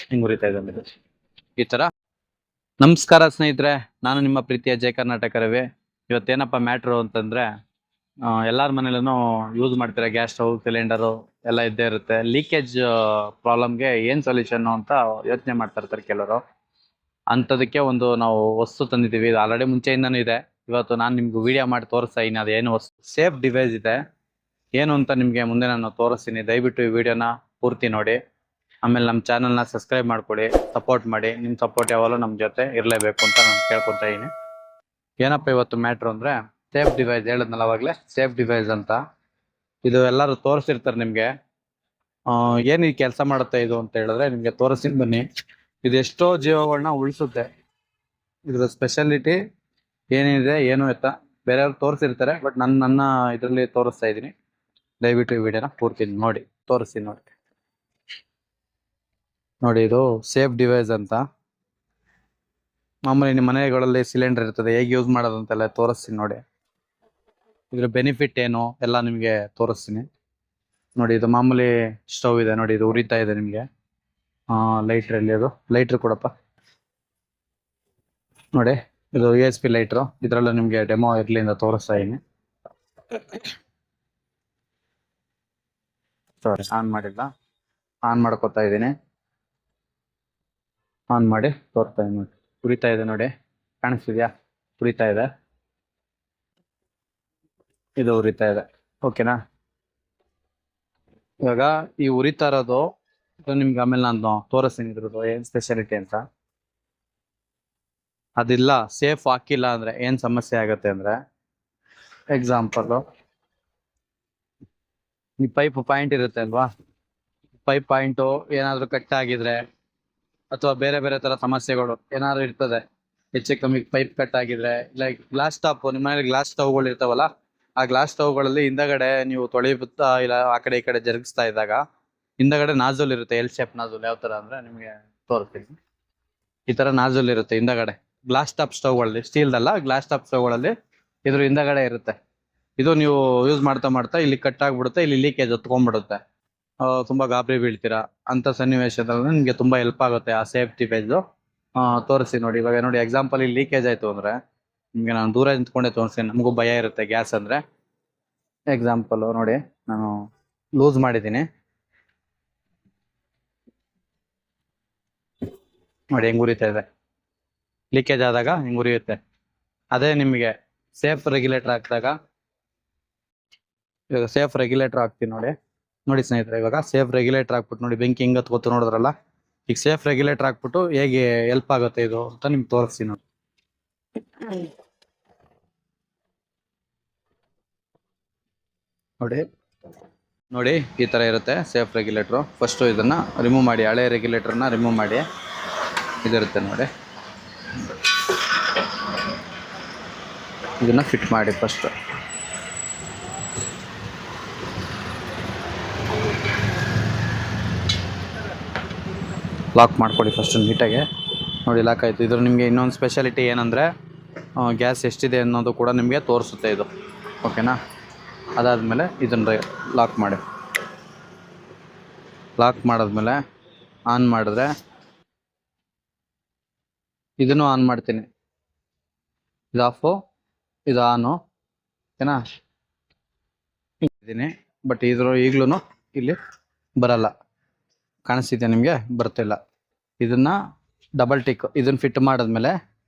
ಹಿಂಗ್ ಉರಿತಾ ಇದೆ ಆಮೇಲೆ ಈ ತರ. ನಮಸ್ಕಾರ ಸ್ನೇಹಿತರೆ, ನಾನು ನಿಮ್ಮ ಪ್ರೀತಿಯ ಜಯ ಕರ್ನಾಟಕ ರವಿ. ಇವತ್ತೇನಪ್ಪ ಮ್ಯಾಟ್ರು ಅಂತಂದ್ರೆ, ಎಲ್ಲಾರ ಮನೇಲೂ ಯೂಸ್ ಮಾಡ್ತಾರೆ ಗ್ಯಾಸ್ ಸ್ಟವ್, ಸಿಲಿಂಡರು ಎಲ್ಲ ಇದ್ದೇ ಇರುತ್ತೆ. ಲೀಕೇಜ್ ಪ್ರಾಬ್ಲಮ್ಗೆ ಏನ್ ಸೊಲ್ಯೂಷನ್ ಅಂತ ಯೋಚನೆ ಮಾಡ್ತಾ ಇರ್ತಾರೆ ಕೆಲವರು. ಅಂಥದಕ್ಕೆ ಒಂದು ನಾವು ವಸ್ತು ತಂದಿದ್ದೀವಿ. ಇದು ಆಲ್ರೆಡಿ ಮುಂಚೆಯಿಂದನೂ ಇದೆ. ಇವತ್ತು ನಾನು ನಿಮ್ಗೆ ವಿಡಿಯೋ ಮಾಡಿ ತೋರಿಸ್ತಾ ಇದ್ದೀನಿ ಅದೇನು ವಸ್ತು. ಸೇಫ್ ಡಿವೈಸ್ ಇದೆ, ಏನು ಅಂತ ನಿಮ್ಗೆ ಮುಂದೆ ನಾನು ತೋರಿಸ್ತೀನಿ. ದಯವಿಟ್ಟು ಈ ವಿಡಿಯೋನ ಪೂರ್ತಿ ನೋಡಿ. ಆಮೇಲೆ ನಮ್ಮ ಚಾನಲ್ನ ಸಬ್ಸ್ಕ್ರೈಬ್ ಮಾಡ್ಕೊಳ್ಳಿ, ಸಪೋರ್ಟ್ ಮಾಡಿ. ನಿಮ್ಮ ಸಪೋರ್ಟ್ ಯಾವಾಗಲೂ ನಮ್ಮ ಜೊತೆ ಇರಲೇಬೇಕು ಅಂತ ನಾನು ಕೇಳ್ಕೊತಾ ಇದ್ದೀನಿ. ಏನಪ್ಪ ಇವತ್ತು ಮ್ಯಾಟ್ರು ಅಂದ್ರೆ, ಸೇಫ್ ಡಿವೈಸ್ ಹೇಳಿದ್ನಲ್ಲ ಅವಾಗಲೇ, ಸೇಫ್ ಡಿವೈಸ್ ಅಂತ. ಇದು ಎಲ್ಲರೂ ತೋರಿಸಿರ್ತಾರೆ ನಿಮಗೆ. ಏನು ಈ ಕೆಲಸ ಮಾಡುತ್ತೆ ಇದು ಅಂತ ಹೇಳಿದ್ರೆ ನಿಮಗೆ ತೋರಿಸ್ತೀನಿ ಬನ್ನಿ. ಇದು ಎಷ್ಟೋ ಜೀವಗಳನ್ನ ಉಳಿಸುತ್ತೆ. ಇದ್ರ ಸ್ಪೆಷಾಲಿಟಿ ಏನಿದೆ ಏನು ಎತ್ತ ಬೇರೆಯವ್ರು ತೋರಿಸಿರ್ತಾರೆ, ಬಟ್ ನನ್ನ ಇದರಲ್ಲಿ ತೋರಿಸ್ತಾ ಇದ್ದೀನಿ. ದಯವಿಟ್ಟು ಈ ವಿಡಿಯೋನ ಪೂರ್ತಿ ನೋಡಿ, ತೋರಿಸ್ತೀನಿ ನೋಡಿ. ನೋಡಿ, ಇದು ಸೇಫ್ ಡಿವೈಸ್ ಅಂತ. ಮಾಮೂಲಿ ನಿಮ್ಮ ಮನೆಗಳಲ್ಲಿ ಸಿಲಿಂಡರ್ ಇರ್ತದೆ, ಹೇಗೆ ಯೂಸ್ ಮಾಡೋದು ಅಂತೆಲ್ಲ ತೋರಿಸ್ತೀನಿ ನೋಡಿ. ಇದ್ರ ಬೆನಿಫಿಟ್ ಏನು ಎಲ್ಲ ನಿಮಗೆ ತೋರಿಸ್ತೀನಿ ನೋಡಿ. ಇದು ಮಾಮೂಲಿ ಸ್ಟವ್ ಇದೆ ನೋಡಿ, ಇದು ಉರಿತಾ ಇದೆ ನಿಮಗೆ. ಲೈಟ್ರ್ ಅಲ್ಲಿ, ಅದು ಲೈಟ್ರ್ ಕೊಡಪ್ಪ ನೋಡಿ. ಇದು ESP ಲೈಟ್ರು. ಇದರಲ್ಲೂ ನಿಮಗೆ ಡೆಮೋ ಇರ್ಲಿಂದ ತೋರಿಸ್ತಾ ಇದೀನಿ. ಸಾರಿ, ಆನ್ ಮಾಡಿಲ್ಲ, ಆನ್ ಮಾಡ್ಕೊತಾ ಇದ್ದೀನಿ. ಆನ್ ಮಾಡಿ ತೋರಿಸ್ತಾ ಇದೀನಿ ನೋಡಿ. ಉರಿತಾ ಇದೆ ನೋಡಿ, ಕಾಣಿಸ್ತಿದ್ಯಾ? ಉರಿತಾ ಇದೆ, ಇದು ಉರಿತಾ ಇದೆ. ಓಕೆನಾ? ಇವಾಗ ಈ ಉರಿತಾ ಇರೋದು ನಿಮ್ಗೆ ಆಮೇಲೆ ನಾನು ತೋರಿಸ್ತೀನಿ ಇದ್ರದ್ದು ಏನ್ ಸ್ಪೆಷಾಲಿಟಿ ಅಂತ. ಅದಿಲ್ಲ, ಸೇಫ್ ಹಾಕಿಲ್ಲ ಅಂದ್ರೆ ಏನ್ ಸಮಸ್ಯೆ ಆಗುತ್ತೆ ಅಂದ್ರೆ, ಎಕ್ಸಾಂಪಲ್ ಈ ಪೈಪ್ ಪಾಯಿಂಟ್ ಇರುತ್ತೆ ಅಲ್ವಾ, ಪೈಪ್ ಪಾಯಿಂಟು ಏನಾದ್ರು ಕಟ್ ಆಗಿದ್ರೆ ಅಥವಾ ಬೇರೆ ಬೇರೆ ತರ ಸಮಸ್ಯೆಗಳು ಏನಾದ್ರು ಇರ್ತದೆ, ಹೆಚ್ಚು ಕಮ್ಮಿ ಪೈಪ್ ಕಟ್ ಆಗಿದ್ರೆ, ಇಲ್ಲ ಗ್ಲಾಸ್ ಟಾಪ್, ನಿಮ್ಮ ಮನೇಲಿ ಗ್ಲಾಸ್ ಸ್ಟವ್ಗಳು ಇರ್ತಾವಲ್ಲ, ಆ ಗ್ಲಾಸ್ ಸ್ಟವ್ಗಳಲ್ಲಿ ಹಿಂದಗಡೆ ನೀವು ತೊಳಿಬುತ್ತಾ ಇಲ್ಲ ಆ ಕಡೆ ಈ ಕಡೆ ಜರುಗಿಸ್ತಾ ಇದ್ದಾಗ ಹಿಂದಗಡೆ ನಾಜಲ್ ಇರುತ್ತೆ. L shape nozzle. ಯಾವ ತರ ಅಂದ್ರೆ ನಿಮ್ಗೆ ತೋರಿಸ್ತೀನಿ. ಈ ತರ ನಾಜಲ್ ಇರುತ್ತೆ ಹಿಂದಗಡೆ ಗ್ಲಾಸ್ ಟಾಪ್ ಸ್ಟವ್ಗಳಲ್ಲಿ, ಸ್ಟೀಲ್ದಲ್ಲ, ಗ್ಲಾಸ್ ಟಾಪ್ ಸ್ಟವ್ಗಳಲ್ಲಿ ಇದ್ರ ಹಿಂದಗಡೆ ಇರುತ್ತೆ. ಇದು ನೀವು ಯೂಸ್ ಮಾಡ್ತಾ ಮಾಡ್ತಾ ಇಲ್ಲಿ ಕಟ್ ಆಗ್ಬಿಡುತ್ತೆ, ಇಲ್ಲಿ ಲೀಕೇಜ್ ಹೊತ್ಕೊಂಡ್ಬಿಡುತ್ತೆ. ತುಂಬಾ ಗಾಬರಿ ಬೀಳ್ತೀರಾ. ಅಂತ ಸನ್ನಿವೇಶದಲ್ಲಿ ನಿಮ್ಗೆ ತುಂಬಾ ಹೆಲ್ಪ್ ಆಗುತ್ತೆ ಆ ಸೇಫ್ಟಿ ಪೇಜ್. ತೋರಿಸಿ ನೋಡಿ. ಇವಾಗ ನೋಡಿ, ಎಕ್ಸಾಂಪಲ್ ಇಲ್ಲಿ ಲೀಕೇಜ್ ಆಯ್ತು ಅಂದ್ರೆ ನಿಮ್ಗೆ ನಾನು ದೂರ ನಿಂತ್ಕೊಂಡೆ ತೋರಿಸ್ತೀನಿ, ನಮಗೂ ಭಯ ಇರುತ್ತೆ ಗ್ಯಾಸ್ ಅಂದ್ರೆ. ಎಕ್ಸಾಂಪಲ್ ನೋಡಿ, ನಾನು ಲೂಸ್ ಮಾಡಿದ್ದೀನಿ ನೋಡಿ, ಹೆಂಗ್ ಉರಿತಾ ಇದೆ. ಲೀಕೇಜ್ ಆದಾಗ ಹಿಂಗ್ ಉರಿಯುತ್ತೆ. ಅದೇ ನಿಮಗೆ ಸೇಫ್ ರೆಗ್ಯುಲೇಟರ್ ಹಾಕಿದಾಗ, ಇವಾಗ ಸೇಫ್ ರೆಗ್ಯುಲೇಟರ್ ಹಾಕ್ತೀನಿ ನೋಡಿ. ನೋಡಿ ಸ್ನೇಹಿತರೆ, ಇವಾಗ ಸೇಫ್ ರೆಗ್ಯುಲೇಟರ್ ಹಾಕ್ಬಿಟ್ಟು ನೋಡಿ, ಬೆಂಕಿ ಹಿಂಗ್ ಹತ್ಕೊತು ನೋಡಿದ್ರಲ್ಲ. ಈಗ ಸೇಫ್ ರೆಗ್ಯುಲೇಟರ್ ಹಾಕ್ಬಿಟ್ಟು ಹೇಗೆ ಹೆಲ್ಪ್ ಆಗುತ್ತೆ ಇದು ಅಂತ ನಿಮ್ಗೆ ತೋರಿಸ್ತೀನಿ ನೋಡಿ. ನೋಡಿ ನೋಡಿ, ಈ ತರ ಇರುತ್ತೆ ಸೇಫ್ ರೆಗ್ಯುಲೇಟರ್. ಫಸ್ಟ್ ಇದನ್ನ ರಿಮೂವ್ ಮಾಡಿ, ಹಳೆ ರೆಗ್ಯುಲೇಟರ್ನ ರಿಮೂವ್ ಮಾಡಿ. ಇದಿರುತ್ತೆ ನೋಡಿ, ಇದನ್ನ ಫಿಟ್ ಮಾಡಿ ಫಸ್ಟ್. ಲಾಕ್ ಮಾಡ್ಕೊಳ್ಳಿ ಫಸ್ಟ್ ನೀಟಾಗಿ. ನೋಡಿ, ಲಾಕ್ ಆಯಿತು. ಇದ್ರ ನಿಮಗೆ ಇನ್ನೊಂದು ಸ್ಪೆಷಾಲಿಟಿ ಏನಂದರೆ, ಗ್ಯಾಸ್ ಎಷ್ಟಿದೆ ಅನ್ನೋದು ಕೂಡ ನಿಮಗೆ ತೋರಿಸುತ್ತೆ ಇದು. ಓಕೆನಾ? ಅದಾದಮೇಲೆ ಇದನ್ನು ಲಾಕ್ ಮಾಡಿ. ಲಾಕ್ ಮಾಡಿದ್ಮೇಲೆ ಆನ್ ಮಾಡಿದ್ರೆ, ಇದನ್ನು ಆನ್ ಮಾಡ್ತೀನಿ. ಇದು ಆಫು, ಇದು ಆನು. ಓಕೆನಾ? ಇದ್ದೀನಿ, ಬಟ್ ಇದ್ರ ಈಗಲೂ ಇಲ್ಲಿ ಬರಲ್ಲ. ಕಾಣಿಸ್ತಿದೆ ನಿಮಗೆ? ಬರ್ತಿಲ್ಲ. ಇದನ್ನ ಡಬಲ್ ಟಿಕ್, ಇದನ್ನ ಫಿಟ್ ಮಾಡಿದ್ಮೇಲೆ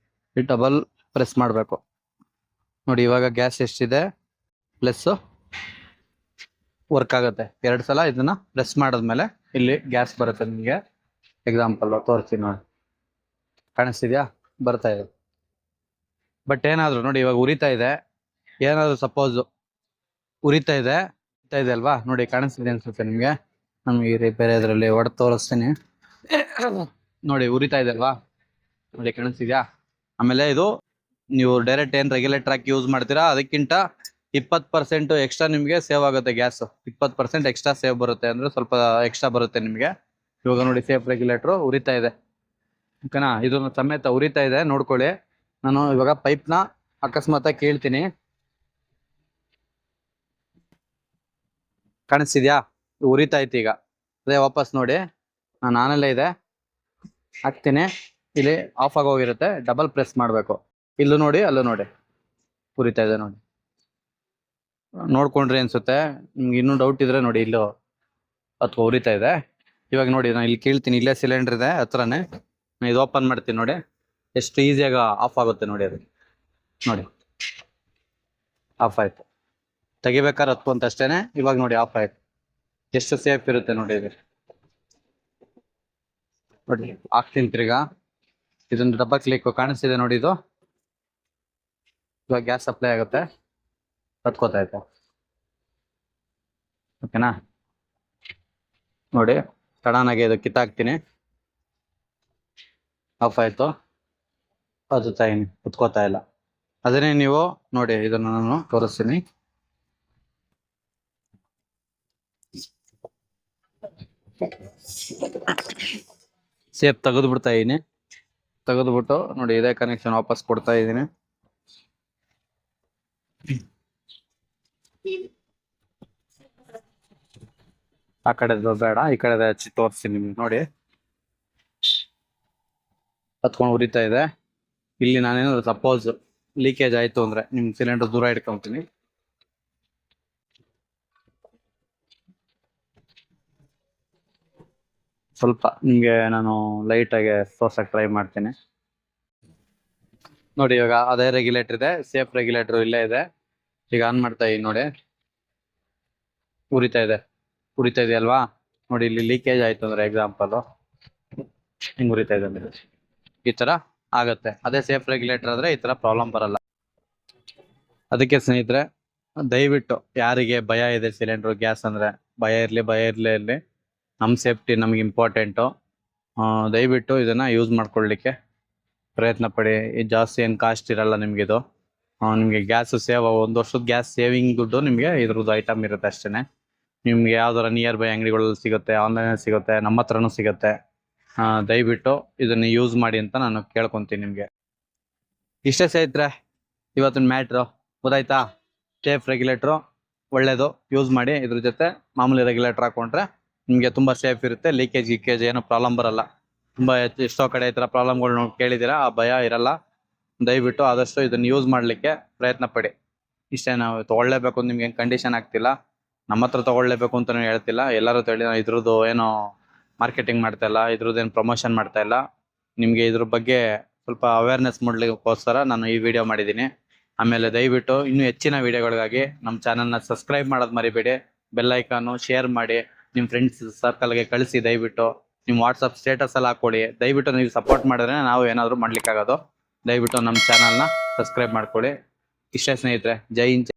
ಈ ಡಬಲ್ ಪ್ರೆಸ್ ಮಾಡಬೇಕು ನೋಡಿ. ಇವಾಗ ಗ್ಯಾಸ್ ಎಷ್ಟಿದೆ ಪ್ಲಸ್ ವರ್ಕ್ ಆಗುತ್ತೆ. 2 ಸಲ ಇದನ್ನ ಪ್ರೆಸ್ ಮಾಡಿದ್ಮೇಲೆ ಇಲ್ಲಿ ಗ್ಯಾಸ್ ಬರುತ್ತೆ ನಿಮಗೆ. ಎಕ್ಸಾಂಪಲ್ ತೋರಿಸ್ತೀನಿ ನೋಡಿ, ಕಾಣಿಸ್ತಿದ್ಯಾ? ಬರ್ತಾ ಇದೆ. ಬಟ್ ಏನಾದ್ರು ನೋಡಿ, ಇವಾಗ ಉರಿತಾ ಇದೆ. ಏನಾದ್ರು ಸಪೋಸ್ ಉರಿತಾ ಇದೆ ಅಲ್ವಾ, ನೋಡಿ ಕಾಣಿಸ್ತಿದೆ ಅನ್ಸುತ್ತೆ ನಿಮ್ಗೆ. ನಮ್ಗೆ ಬೇರೆ ಇದರಲ್ಲಿ ಹೊಡೆದು ತೋರಿಸ್ತೀನಿ ನೋಡಿ. ಉರಿತಾ ಇದೆ ಅಲ್ವಾ, ನೋಡಿ ಕಾಣಿಸ್ತಿದ್ಯಾ? ಆಮೇಲೆ ಇದು ನೀವು ಡೈರೆಕ್ಟ್ ಏನ್ ರೆಗ್ಯುಲೇಟರ್ ಹಾಕಿ ಯೂಸ್ ಮಾಡ್ತೀರಾ ಅದಕ್ಕಿಂತ 20% ಎಕ್ಸ್ಟ್ರಾ ನಿಮಗೆ ಸೇವ್ ಆಗುತ್ತೆ. ಗ್ಯಾಸ್ 20% ಎಕ್ಸ್ಟ್ರಾ ಸೇವ್ ಬರುತ್ತೆ, ಅಂದ್ರೆ ಸ್ವಲ್ಪ ಎಕ್ಸ್ಟ್ರಾ ಬರುತ್ತೆ ನಿಮಗೆ. ಇವಾಗ ನೋಡಿ, ಸೇಫ್ ರೆಗ್ಯುಲೇಟರ್ ಉರಿತಾ ಇದೆ. ಓಕೆನಾ? ಇದನ್ನು ಸಮೇತ ಉರಿತಾ ಇದೆ, ನೋಡ್ಕೊಳ್ಳಿ. ನಾನು ಇವಾಗ ಪೈಪ್ನ ಅಕಸ್ಮಾತ್ ಕೇಳ್ತೀನಿ. ಕಾಣಿಸ್ತಿದ್ಯಾ? ಉರಿತಾ ಇತ್ತು ಈಗ. ಅದೇ ವಾಪಸ್ ನೋಡಿ, ನಾನು ಆನಲ್ಲೇ ಇದೆ. ಹಾಕ್ತೀನಿ. ಇಲ್ಲಿ ಆಫ್ ಆಗೋಗಿರುತ್ತೆ, ಡಬಲ್ ಪ್ರೆಸ್ ಮಾಡಬೇಕು. ಇಲ್ಲೂ ನೋಡಿ ಅಲ್ಲೂ ನೋಡಿ ಉರಿತಾ ಇದೆ ನೋಡಿ. ನೋಡ್ಕೊಂಡ್ರಿ ಅನ್ಸುತ್ತೆ. ನಿಮ್ಗೆ ಇನ್ನೂ ಡೌಟ್ ಇದ್ರೆ ನೋಡಿ, ಇಲ್ಲೂ ಅಥವಾ ಉರಿತಾ ಇದೆ. ಇವಾಗ ನೋಡಿ ನಾನು ಇಲ್ಲಿ ಕೇಳ್ತೀನಿ, ಇಲ್ಲೇ ಸಿಲಿಂಡರ್ ಇದೆ ಹತ್ರನೇ. ನಾನು ಇದು ಓಪನ್ ಮಾಡ್ತೀನಿ ನೋಡಿ, ಎಷ್ಟು ಈಸಿಯಾಗಿ ಆಫ್ ಆಗುತ್ತೆ ನೋಡಿ. ಅದು ನೋಡಿ ಆಫ್ ಆಯ್ತು. ತೆಗಿಬೇಕಾದ್ರೆ ಹತ್ತು ಅಂತ ಅಷ್ಟೇನೆ. ಇವಾಗ ನೋಡಿ ಆಫ್ ಆಯ್ತು. ಎಷ್ಟು ಸೇಫ್ ಇರುತ್ತೆ ನೋಡಿ ಇದು. ನೋಡಿ ಹಾಕ್ತೀನಿ ತಿರ್ಗಾ. ಇದೊಂದು ಡಬ್ಬ ಕ್ಲಿಕ್ ಕಾಣಿಸ್ತಿದೆ ನೋಡಿ. ಇದು ಇವಾಗ ಗ್ಯಾಸ್ ಸಪ್ಲೈ ಆಗುತ್ತೆ, ಹತ್ಕೋತೈತೆ. ಓಕೆನಾ? ನೋಡಿ ಸಡನ್ನಾಗಿ ಇದು ಕಿತ್ತಾಕ್ತೀನಿ. ಆಫ್ ಆಯ್ತು. ಅದು ತಾಯಿನಿ ಕುತ್ಕೋತಾ ಇಲ್ಲ. ಅದನ್ನೇ ನೀವು ನೋಡಿ, ಇದನ್ನು ನಾನು ತೋರಿಸ್ತೀನಿ. ಸೇಫ್ ತೆಗೆದು ಬಿಡ್ತಾ ಇದೀನಿ. ತೆಗೆದ್ಬಿಟ್ಟು ನೋಡಿ, ಇದೇ ಕನೆಕ್ಷನ್ ವಾಪಸ್ ಕೊಡ್ತಾ ಇದ್ದೀನಿ. ಆ ಕಡೆ ಬೇಡ, ಈ ಕಡೆ ಹಚ್ಚಿ ತೋರಿಸ್ತೀನಿ ನಿಮ್ಗೆ ನೋಡಿ. ಹತ್ಕೊಂಡು ಉರಿತಾ ಇದೆ. ಇಲ್ಲಿ ನಾನೇನಾದ್ರು ಸಪೋಸ್ ಲೀಕೇಜ್ ಆಯ್ತು ಅಂದ್ರೆ ನಿಮ್ ಸಿಲಿಂಡರ್ ದೂರ ಇಟ್ಕೊಂತೀನಿ. ಸ್ವಲ್ಪ ನಿಮ್ಗೆ ನಾನು ಲೈಟ್ ಆಗಿ ತೋರ್ಸಕ್ ಟ್ರೈ ಮಾಡ್ತೀನಿ. ನೋಡಿ ಇವಾಗ ಅದೇ ರೆಗ್ಯುಲೇಟರ್ ಇದೆ, ಸೇಫ್ ರೆಗ್ಯುಲೇಟರ್ ಇಲ್ಲೇ ಇದೆ. ಈಗ ಆನ್ ಮಾಡ್ತಾ ಇದೀನಿ ನೋಡಿ, ಉರಿತಾ ಇದೆ. ಉರಿತಾ ಇದೆ ಅಲ್ವಾ? ನೋಡಿ ಇಲ್ಲಿ ಲೀಕೇಜ್ ಆಯ್ತು ಅಂದ್ರೆ ಎಕ್ಸಾಂಪಲ್ ಹಿಂಗ್ ಉರಿತಾ ಇದೆ ಅಂದ್ರೆ ಈ ತರ ಆಗತ್ತೆ. ಅದೇ ಸೇಫ್ ರೆಗ್ಯುಲೇಟರ್ ಆದ್ರೆ ಈ ತರ ಪ್ರಾಬ್ಲಮ್ ಬರಲ್ಲ. ಅದಕ್ಕೆ ಸ್ನೇಹಿತರೆ, ದಯವಿಟ್ಟು ಯಾರಿಗೆ ಭಯ ಇದೆ ಸಿಲಿಂಡರ್ ಗ್ಯಾಸ್ ಅಂದ್ರೆ, ಭಯ ಇರ್ಲಿ, ನಮ್ ಸೇಫ್ಟಿ ನಮ್ಗೆ ಇಂಪಾರ್ಟೆಂಟು. ದಯವಿಟ್ಟು ಇದನ್ನ ಯೂಸ್ ಮಾಡ್ಕೊಳ್ಳಿಕ್ಕೆ ಪ್ರಯತ್ನ ಪಡಿ. ಜಾಸ್ತಿ ಏನು ಕಾಸ್ಟ್ ಇರಲ್ಲ ನಿಮ್ಗೆ ಇದು. ನಿಮ್ಗೆ ಗ್ಯಾಸ್ ಸೇವ್, 1 ವರ್ಷದ ಗ್ಯಾಸ್ ಸೇವಿಂಗ್ ದುಡ್ಡು ನಿಮ್ಗೆ ಇದ್ರದ್ದು ಐಟಮ್ ಇರುತ್ತೆ ಅಷ್ಟೇನೆ. ನಿಮ್ಗೆ ಯಾವ್ದಾರ ನಿಯರ್ ಬೈ ಅಂಗಡಿಗಳಲ್ಲಿ ಸಿಗುತ್ತೆ, ಆನ್ಲೈನ್ ಸಿಗುತ್ತೆ, ನಮ್ಮ ಹತ್ರನೂ ಸಿಗುತ್ತೆ. ದಯವಿಟ್ಟು ಇದನ್ನ ಯೂಸ್ ಮಾಡಿ ಅಂತ ನಾನು ಕೇಳ್ಕೊಂತೀನಿ ನಿಮ್ಗೆ. ಇಷ್ಟೇ ಸ್ನೇಹಿತರೆ ಇವತ್ತಿನ ಮ್ಯಾಟ್ರು. ಗೊತ್ತಾಯ್ತಾ? ಸೇಫ್ ರೆಗ್ಯುಲೇಟ್ರು ಒಳ್ಳೇದು, ಯೂಸ್ ಮಾಡಿ. ಇದ್ರ ಜೊತೆ ಮಾಮೂಲಿ ರೆಗ್ಯುಲೇಟರ್ ಹಾಕೊಂಡ್ರೆ ನಿಮ್ಗೆ ತುಂಬಾ ಸೇಫ್ ಇರುತ್ತೆ. ಲೀಕೇಜ್ ಗೀಕೇಜ್ ಏನೋ ಪ್ರಾಬ್ಲಮ್ ಬರಲ್ಲ. ತುಂಬಾ ಎಷ್ಟೋ ಕಡೆ ಈ ತರ ಪ್ರಾಬ್ಲಮ್ಗಳು ಕೇಳಿದ್ದೀರಾ, ಆ ಭಯ ಇರಲ್ಲ. ದಯವಿಟ್ಟು ಆದಷ್ಟು ಇದನ್ನ ಯೂಸ್ ಮಾಡ್ಲಿಕ್ಕೆ ಪ್ರಯತ್ನ ಪಡಿ. ಇಷ್ಟೇ. ನಾವು ತಗೊಳ್ಳೇಬೇಕು ನಿಮ್ಗೆ ಏನು ಕಂಡೀಷನ್ ಆಗ್ತಿಲ್ಲ, ನಮ್ಮ ಹತ್ರ ತಗೊಳ್ಳೇಬೇಕು ಅಂತ ಹೇಳ್ತಿಲ್ಲ. ಎಲ್ಲರೂ ಹೇಳಿ ಇದ್ರದ್ದು ಏನೋ ಮಾರ್ಕೆಟಿಂಗ್ ಮಾಡ್ತಾ ಇಲ್ಲ, ಇದ್ರದ್ದು ಏನು ಪ್ರಮೋಷನ್ ಮಾಡ್ತಾ ಇಲ್ಲ. ನಿಮ್ಗೆ ಇದ್ರ ಬಗ್ಗೆ ಸ್ವಲ್ಪ ಅವೇರ್ನೆಸ್ ಮೂಡ್ಲಿಕ್ಕೋಸ್ಕರ ನಾನು ಈ ವಿಡಿಯೋ ಮಾಡಿದ್ದೀನಿ. ಆಮೇಲೆ ದಯವಿಟ್ಟು ಇನ್ನೂ ಹೆಚ್ಚಿನ ವಿಡಿಯೋಗಳಿಗಾಗಿ ನಮ್ಮ ಚಾನಲ್ನ ಸಬ್ಸ್ಕ್ರೈಬ್ ಮಾಡೋದು ಮರಿಬೇಡಿ. ಬೆಲ್ ಐಕಾನು ಶೇರ್ ಮಾಡಿ, ನಿಮ್ಮ ಫ್ರೆಂಡ್ಸ್ ಸರ್ಕಲ್ಗೆ ಕಳಿಸಿ. ದಯವಿಟ್ಟು ನಿಮ್ಮ ವಾಟ್ಸಪ್ ಸ್ಟೇಟಸ್ ಅಲ್ಲಿ ಹಾಕೊಳ್ಳಿ. ದಯವಿಟ್ಟು ನೀವು ಸಪೋರ್ಟ್ ಮಾಡಿದ್ರೆ ನಾವು ಏನಾದರೂ ಮಾಡ್ಲಿಕ್ಕಾಗೋದು. ದಯವಿಟ್ಟು ನಮ್ಮ ಚಾನಲ್ನ ಸಬ್ಸ್ಕ್ರೈಬ್ ಮಾಡ್ಕೊಳ್ಳಿ. ಇಷ್ಟೇ ಸ್ನೇಹಿತರೆ, ಜೈ ಹಿಂದ್.